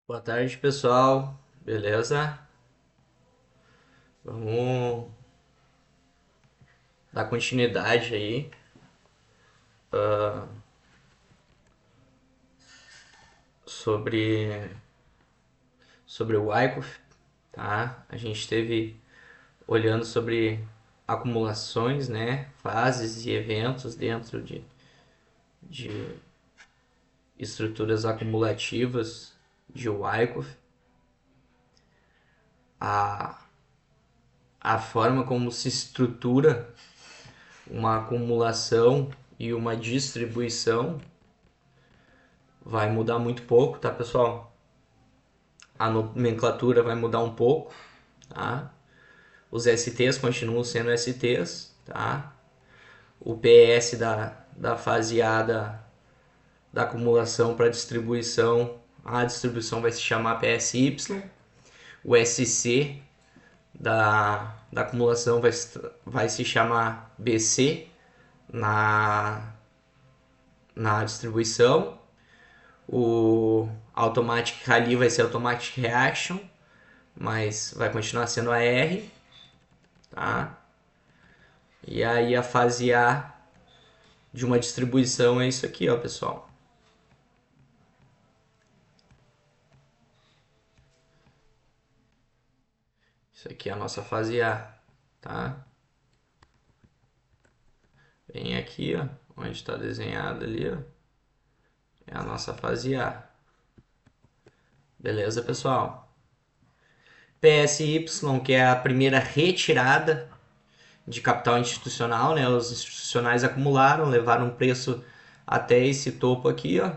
Boa tarde, pessoal. Beleza? Vamos dar continuidade aí sobre sobre o Wyckoff, tá? A gente esteve olhando sobre acumulações, né? Fases e eventos dentro de estruturas acumulativas de Wyckoff. A, a forma como se estrutura uma acumulação e uma distribuição vai mudar muito pouco, tá, pessoal? A nomenclatura vai mudar um pouco, tá? Os STs continuam sendo STs, tá? O PS da fase A da acumulação para distribuição, a distribuição vai se chamar PSY. O SC da acumulação vai se chamar BC na distribuição. O Automatic Rally vai ser Automatic Reaction, mas vai continuar sendo AR, tá? E aí a fase A de uma distribuição é isso aqui, ó, pessoal. Isso aqui é a nossa fase A, tá? Bem aqui, ó, onde está desenhado ali, ó, é a nossa fase A. Beleza, pessoal? PSY, que é a primeira retirada de capital institucional, né? Os institucionais acumularam, levaram o preço até esse topo aqui, ó.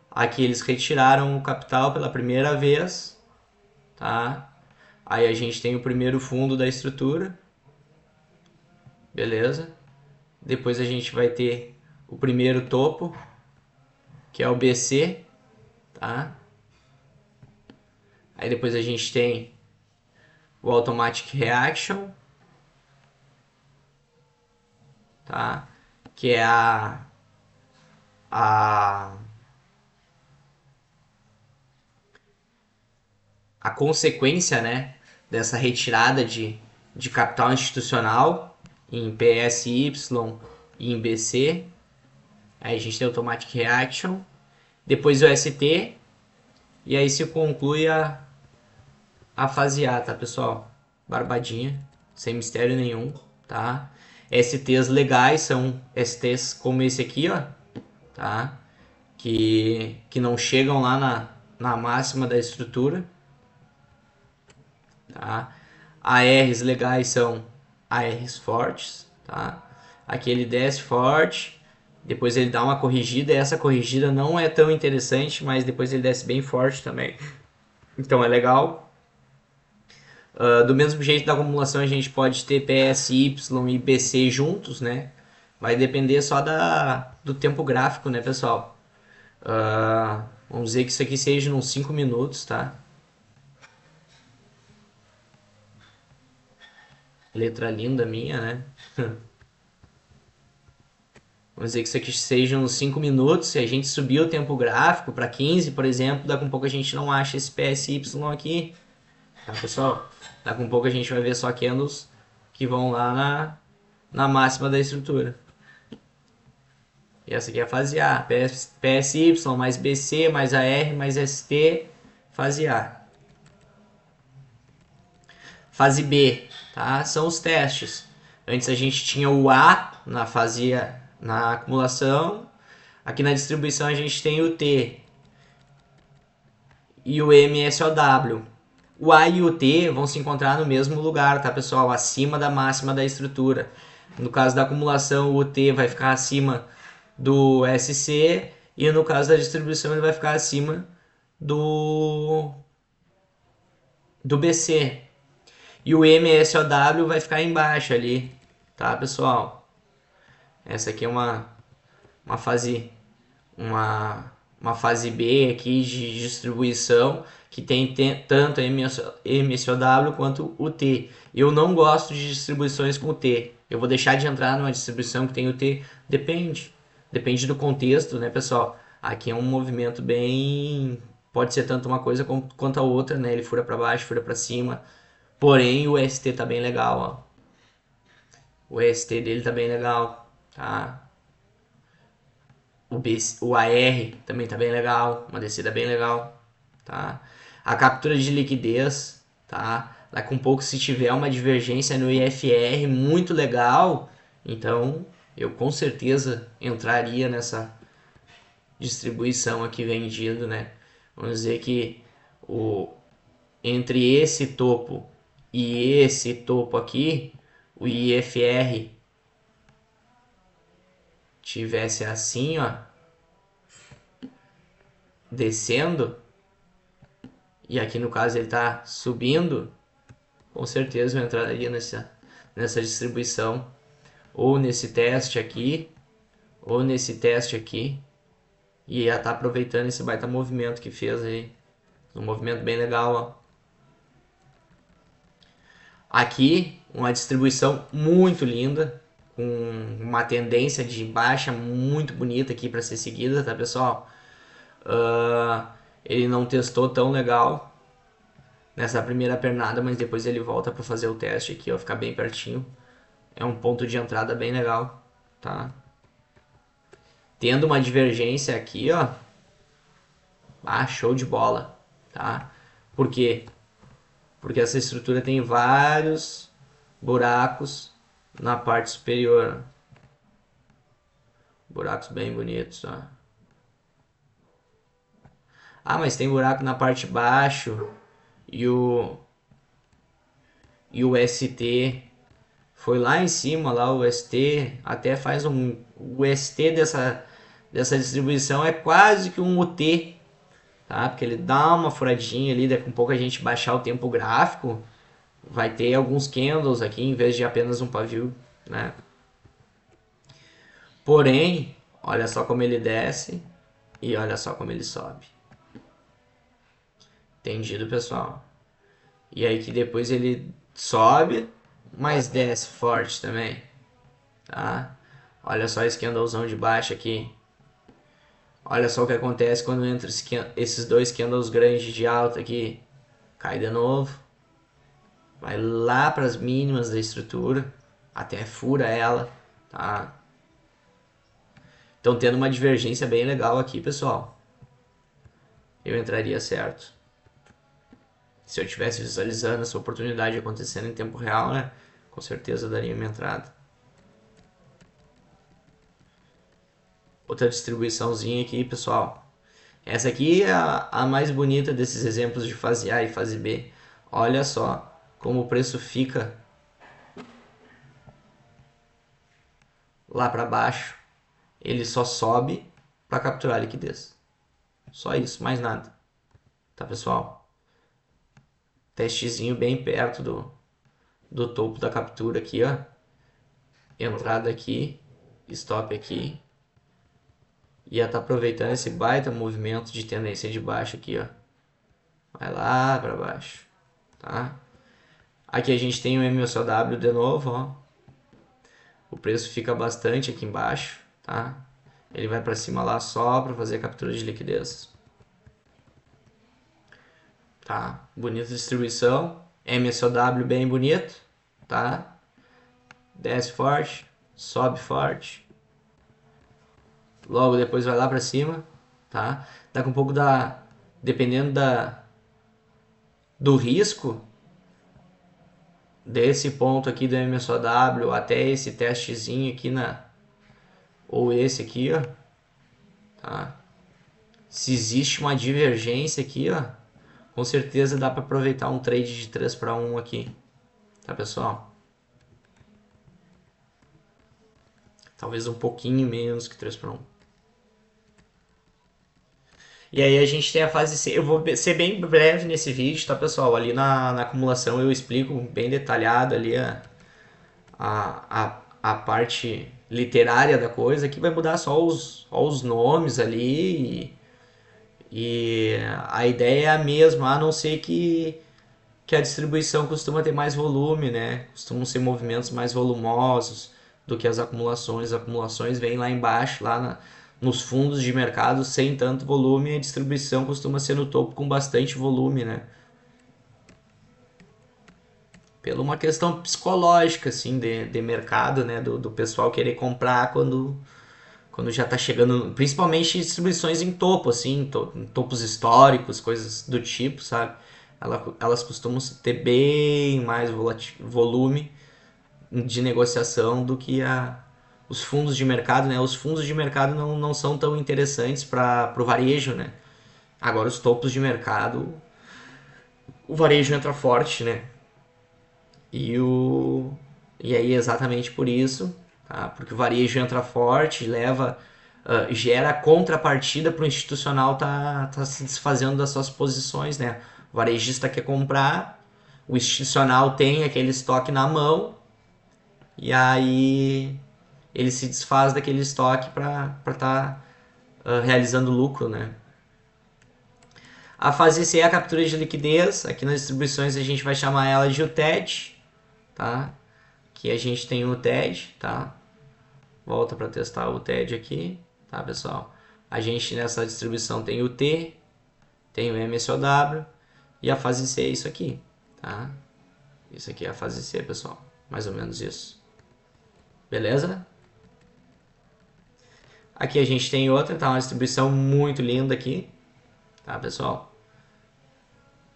Aqui eles retiraram o capital pela primeira vez, tá? Aí a gente tem o primeiro fundo da estrutura, beleza? Depois a gente vai ter o primeiro topo, que é o BC, tá? Aí depois a gente tem o Automatic Reaction, tá? Que é a, a consequência, né, dessa retirada de capital institucional em PSY e em BC. Aí a gente tem Automatic Reaction, depois o ST, e aí se conclui a fase A, tá, pessoal? Barbadinha, sem mistério nenhum, tá? STs legais são STs como esse aqui, ó, tá? Que não chegam lá na máxima da estrutura, tá? ARs legais são ARs fortes, tá? Aqui ele desce forte, depois ele dá uma corrigida, e essa corrigida não é tão interessante, mas depois ele desce bem forte também. Então é legal. Do mesmo jeito da acumulação a gente pode ter PSY e BC juntos, né? Vai depender só do tempo gráfico, né, pessoal? Vamos dizer que isso aqui seja uns 5 minutos, tá? Letra linda minha, né? Vamos dizer que isso aqui seja uns 5 minutos. Se a gente subir o tempo gráfico para 15, por exemplo, daqui a um pouco a gente não acha esse PSY aqui. Tá, pessoal? Daqui a um pouco a gente vai ver só candles que vão lá na máxima da estrutura. E essa aqui é a fase A. PSY mais BC mais AR mais ST, fase A. Fase B, tá? São os testes. Antes a gente tinha o A na fase na acumulação. Aqui na distribuição a gente tem o T e o MSOW. O A e o T vão se encontrar no mesmo lugar, tá, pessoal? Acima da máxima da estrutura. No caso da acumulação, o T vai ficar acima do SC e no caso da distribuição ele vai ficar acima do BC. E o MSOW vai ficar embaixo ali, tá, pessoal? Essa aqui é uma fase uma fase B aqui de distribuição que tem tanto MSOW quanto o T. Eu não gosto de distribuições com o T. Eu vou deixar de entrar numa distribuição que tem o T? Depende. Depende do contexto, né, pessoal? Aqui é um movimento bem pode ser tanto uma coisa quanto a outra, né? Ele fura para baixo, fura para cima. Porém, o ST tá bem legal, ó. O ST dele tá bem legal, tá? O AR também tá bem legal, uma descida bem legal, tá? A captura de liquidez, tá? Daqui um pouco, se tiver uma divergência no IFR muito legal, então eu com certeza entraria nessa distribuição aqui vendido, né? Vamos dizer que entre esse topo e esse topo aqui, o IFR tivesse assim, ó, descendo, e aqui no caso ele está subindo, com certeza eu entraria nessa distribuição, ou nesse teste aqui, ou nesse teste aqui, e ia estar aproveitando esse baita movimento que fez aí, um movimento bem legal, ó. Aqui, uma distribuição muito linda, com uma tendência de baixa muito bonita aqui para ser seguida, tá pessoal? Ele não testou tão legal nessa primeira pernada, mas depois ele volta para fazer o teste aqui, ó, ficar bem pertinho. É um ponto de entrada bem legal, tá? Tendo uma divergência aqui, ó, show de bola, tá? Por quê? Porque essa estrutura tem vários buracos na parte superior. Buracos bem bonitos, ó. Mas tem buraco na parte de baixo e o ST foi lá em cima, lá o ST até faz o ST dessa distribuição é quase que um UT, tá? Porque ele dá uma furadinha ali, daqui a pouco a gente baixar o tempo gráfico, vai ter alguns candles aqui em vez de apenas um pavio, né? Porém, olha só como ele desce e olha só como ele sobe. Entendido, pessoal? E aí que depois ele sobe, mas desce forte também, tá? Olha só esse candlezão de baixo aqui. Olha só o que acontece quando entra esses dois candles grandes de alta aqui. Cai de novo. Vai lá para as mínimas da estrutura. Até fura ela, tá? Então tendo uma divergência bem legal aqui, pessoal. Eu entraria certo. Se eu estivesse visualizando essa oportunidade acontecendo em tempo real, né? Com certeza daria minha entrada. Outra distribuiçãozinha aqui, pessoal. Essa aqui é a mais bonita desses exemplos de fase A e fase B. Olha só como o preço fica lá para baixo. Ele só sobe para capturar a liquidez. Só isso, mais nada. Tá, pessoal? Testezinho bem perto do topo da captura aqui, ó. Entrada aqui, stop aqui. Ia estar aproveitando esse baita movimento de tendência de baixo aqui, ó. Vai lá para baixo, tá? Aqui a gente tem o MOCW de novo, ó. O preço fica bastante aqui embaixo, tá? Ele vai para cima lá só para fazer a captura de liquidez. Tá? Bonita distribuição. MOCW bem bonito, tá? Desce forte, sobe forte. Logo depois vai lá para cima, tá? Dá com um pouco dependendo do risco desse ponto aqui do MOCW até esse testezinho aqui ou esse aqui, ó, tá? Se existe uma divergência aqui, ó, com certeza dá para aproveitar um trade de 3 para 1 aqui, tá, pessoal? Talvez um pouquinho menos que 3 para 1. E aí a gente tem a fase C. Eu vou ser bem breve nesse vídeo, tá, pessoal? Ali na acumulação eu explico bem detalhado ali a parte literária da coisa, que vai mudar só os nomes ali e a ideia é a mesma, a não ser que a distribuição costuma ter mais volume, né? Costumam ser movimentos mais volumosos do que as acumulações. As acumulações vêm lá embaixo, lá nos fundos de mercado sem tanto volume, a distribuição costuma ser no topo com bastante volume, né? Pela uma questão psicológica, assim, de mercado, né? Do pessoal querer comprar quando já tá chegando, principalmente distribuições em topo, assim, em topos históricos, coisas do tipo, sabe? Elas costumam ter bem mais volume de negociação do que os fundos de mercado, né? Os fundos de mercado não são tão interessantes para o varejo, né? Agora os topos de mercado, o varejo entra forte, né? E aí exatamente por isso, tá? Porque o varejo entra forte, gera contrapartida para o institucional tá se desfazendo das suas posições, né? O varejista quer comprar, o institucional tem aquele estoque na mão e aí ele se desfaz daquele estoque para estar realizando lucro, né? A fase C é a captura de liquidez. Aqui nas distribuições a gente vai chamar ela de UTED, tá? Aqui a gente tem o TED, tá? Volta para testar o TED aqui, tá, pessoal? A gente nessa distribuição tem o T, tem o MSOW e a fase C é isso aqui, tá? Isso aqui é a fase C, pessoal. Mais ou menos isso. Beleza? Aqui a gente tem outra, tá? Uma distribuição muito linda aqui, tá, pessoal?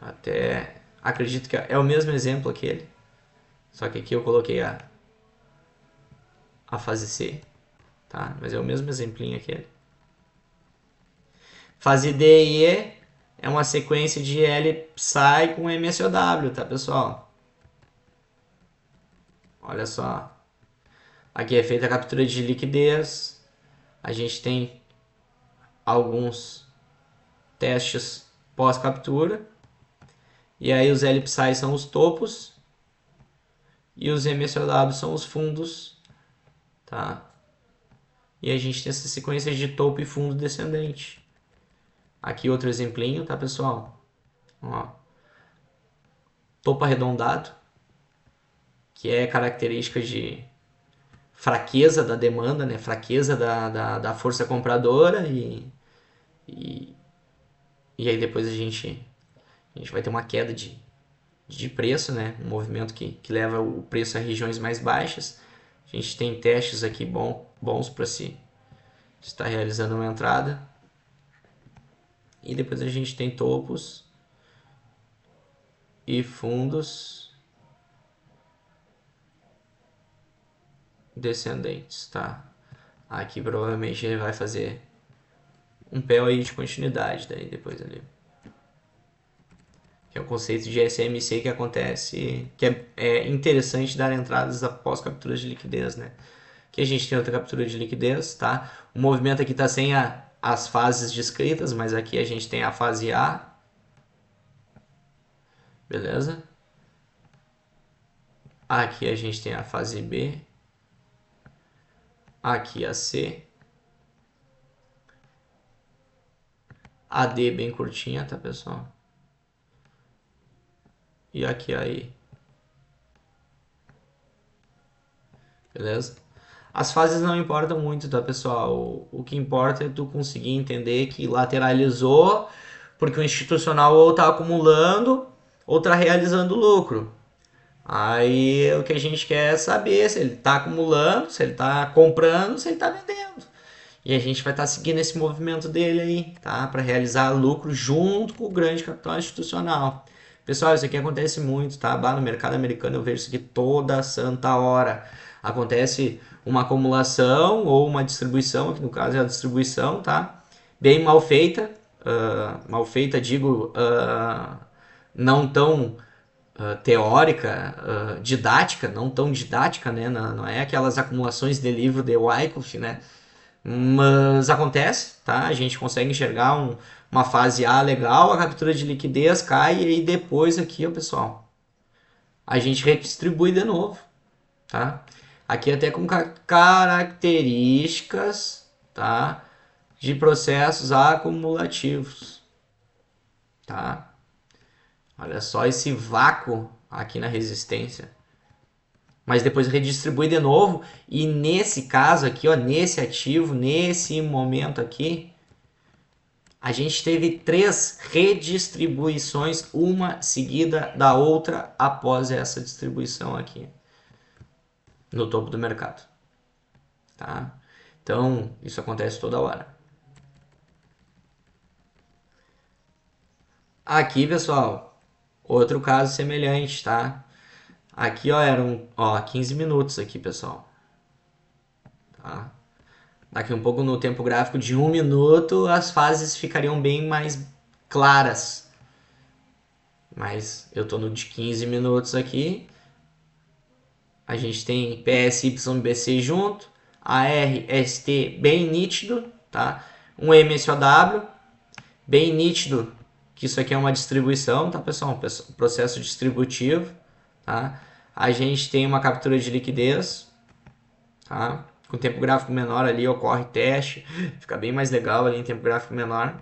Até acredito que é o mesmo exemplo aquele, só que aqui eu coloquei a fase C, tá? Mas é o mesmo exemplinho aquele. Fase D e E é uma sequência de L Psi com MSOW, tá, pessoal? Olha só. Aqui é feita a captura de liquidez. A gente tem alguns testes pós-captura. E aí os L Psi são os topos e os MSOW são os fundos, tá? E a gente tem essa sequência de topo e fundo descendente. Aqui outro exemplinho, tá, pessoal? Ó. Topo arredondado, que é característica de fraqueza da demanda, né? Fraqueza da força compradora e aí depois a gente vai ter uma queda de preço, né? Um movimento que leva o preço a regiões mais baixas. A gente tem testes aqui bons para se estar realizando uma entrada. E depois a gente tem topos e fundos descendentes, tá? Aqui provavelmente ele vai fazer um pé aí de continuidade daí depois ali. Que é o conceito de SMC que acontece, que é interessante dar entradas após capturas de liquidez, né? Aqui a gente tem outra captura de liquidez, tá? O movimento aqui está sem as fases descritas, mas aqui a gente tem a fase A, beleza? Aqui a gente tem a fase B, aqui a C, a D bem curtinha, tá, pessoal? E aqui a E. Beleza? As fases não importam muito, tá, pessoal? O que importa é tu conseguir entender que lateralizou porque o institucional ou tá acumulando ou tá realizando lucro. Aí o que a gente quer é saber se ele tá acumulando, se ele tá comprando, se ele tá vendendo. E a gente vai estar seguindo esse movimento dele aí, tá? Para realizar lucro junto com o grande capital institucional. Pessoal, isso aqui acontece muito, tá? No mercado americano eu vejo isso aqui toda santa hora. Acontece uma acumulação ou uma distribuição, que no caso é a distribuição, tá? Bem mal feita. Mal feita, digo, não tão teórica, didática, não tão didática, né? Não é aquelas acumulações de livro de Wyckoff, né? Mas acontece, tá? A gente consegue enxergar uma fase A legal, a captura de liquidez cai e depois aqui, ó, pessoal, a gente redistribui de novo, tá? Aqui até com características, tá? De processos acumulativos, tá? Olha só esse vácuo aqui na resistência. mas depois redistribui de novo. E nesse caso aqui, ó, nesse ativo, nesse momento aqui, a gente teve 3 redistribuições, uma seguida da outra após essa distribuição aqui no topo do mercado, tá? Então, isso acontece toda hora. Aqui, pessoal, outro caso semelhante, tá? Aqui, ó, eram, ó, 15 minutos aqui, pessoal. Tá? Daqui um pouco no tempo gráfico de 1 minuto, as fases ficariam bem mais claras. Mas eu tô no de 15 minutos aqui. A gente tem PSYBC junto, ARST bem nítido, tá? Um MSOW bem nítido, que isso aqui é uma distribuição, tá, pessoal? Um processo distributivo, tá? A gente tem uma captura de liquidez, tá? Com tempo gráfico menor ali ocorre teste, fica bem mais legal ali em tempo gráfico menor.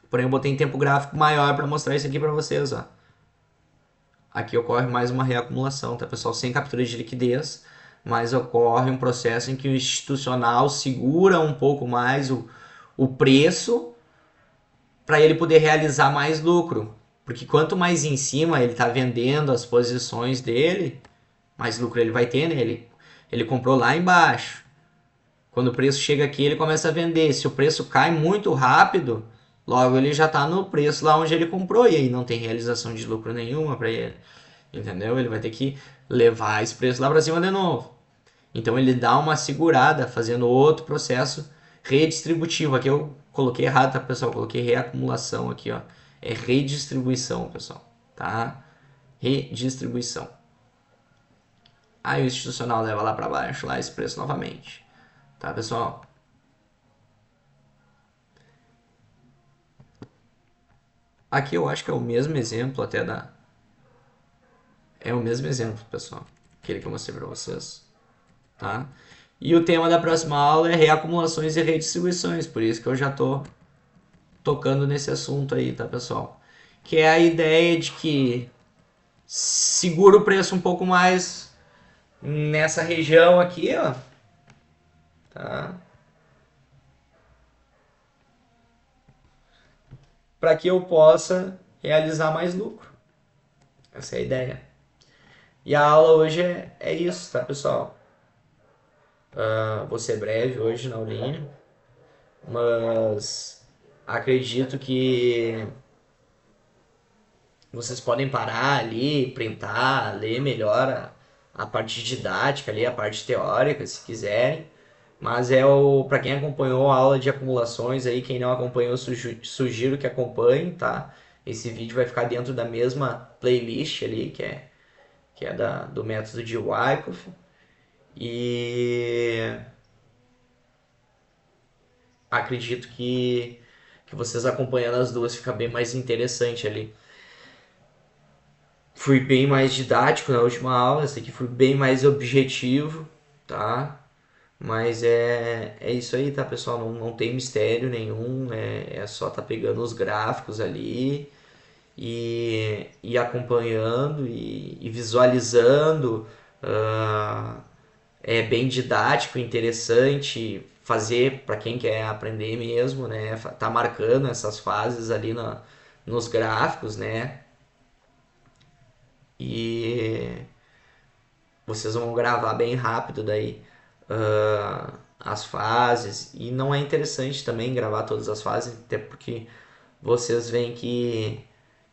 Porém eu botei em tempo gráfico maior para mostrar isso aqui para vocês, ó. Aqui ocorre mais uma reacumulação, tá, pessoal? Sem captura de liquidez, mas ocorre um processo em que o institucional segura um pouco mais o preço para ele poder realizar mais lucro. Porque quanto mais em cima ele está vendendo as posições dele, mais lucro ele vai ter nele. Ele comprou lá embaixo. Quando o preço chega aqui, ele começa a vender. Se o preço cai muito rápido, logo ele já está no preço lá onde ele comprou e aí não tem realização de lucro nenhuma para ele. Entendeu? Ele vai ter que levar esse preço lá para cima de novo. Então ele dá uma segurada fazendo outro processo redistributivo. Aqui eu coloquei errado, tá, pessoal? Eu coloquei reacumulação aqui, ó. É redistribuição, pessoal, tá? Redistribuição. Aí o institucional leva lá para baixo, lá esse preço novamente. Tá, pessoal? Aqui eu acho que é o mesmo exemplo até da... É o mesmo exemplo, pessoal. Aquele que eu mostrei para vocês. Tá? E o tema da próxima aula é reacumulações e redistribuições. Por isso que eu já tô tocando nesse assunto aí, tá, pessoal? Que é a ideia de que segura o preço um pouco mais nessa região aqui, ó. Tá? Para que eu possa realizar mais lucro. Essa é a ideia. E a aula hoje é isso, tá, pessoal? Vou ser breve hoje na aulinha, mas acredito que vocês podem parar ali, printar, ler melhor a parte didática ali, a parte teórica, se quiserem. Mas para quem acompanhou a aula de acumulações aí, quem não acompanhou, sugiro que acompanhe, tá? Esse vídeo vai ficar dentro da mesma playlist ali, que é do método de Wyckoff. E acredito que vocês acompanhando as duas fica bem mais interessante ali. Fui bem mais didático na última aula, essa aqui fui bem mais objetivo, tá? Mas é isso aí, tá, pessoal? Não tem mistério nenhum, é só tá pegando os gráficos ali e acompanhando e visualizando. É bem didático, interessante fazer para quem quer aprender mesmo, né? Tá marcando essas fases ali nos gráficos, né? E vocês vão gravar bem rápido daí as fases. E não é interessante também gravar todas as fases, até porque vocês veem que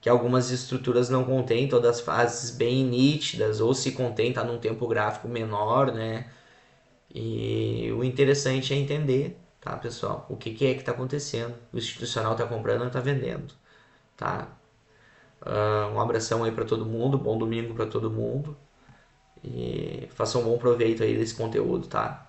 algumas estruturas não contêm todas as fases bem nítidas, ou se contém, tá num tempo gráfico menor, né? E o interessante é entender, tá, pessoal? O que é que está acontecendo? O institucional está comprando ou está vendendo, tá? Um abração aí para todo mundo, bom domingo para todo mundo e façam um bom proveito aí desse conteúdo, tá?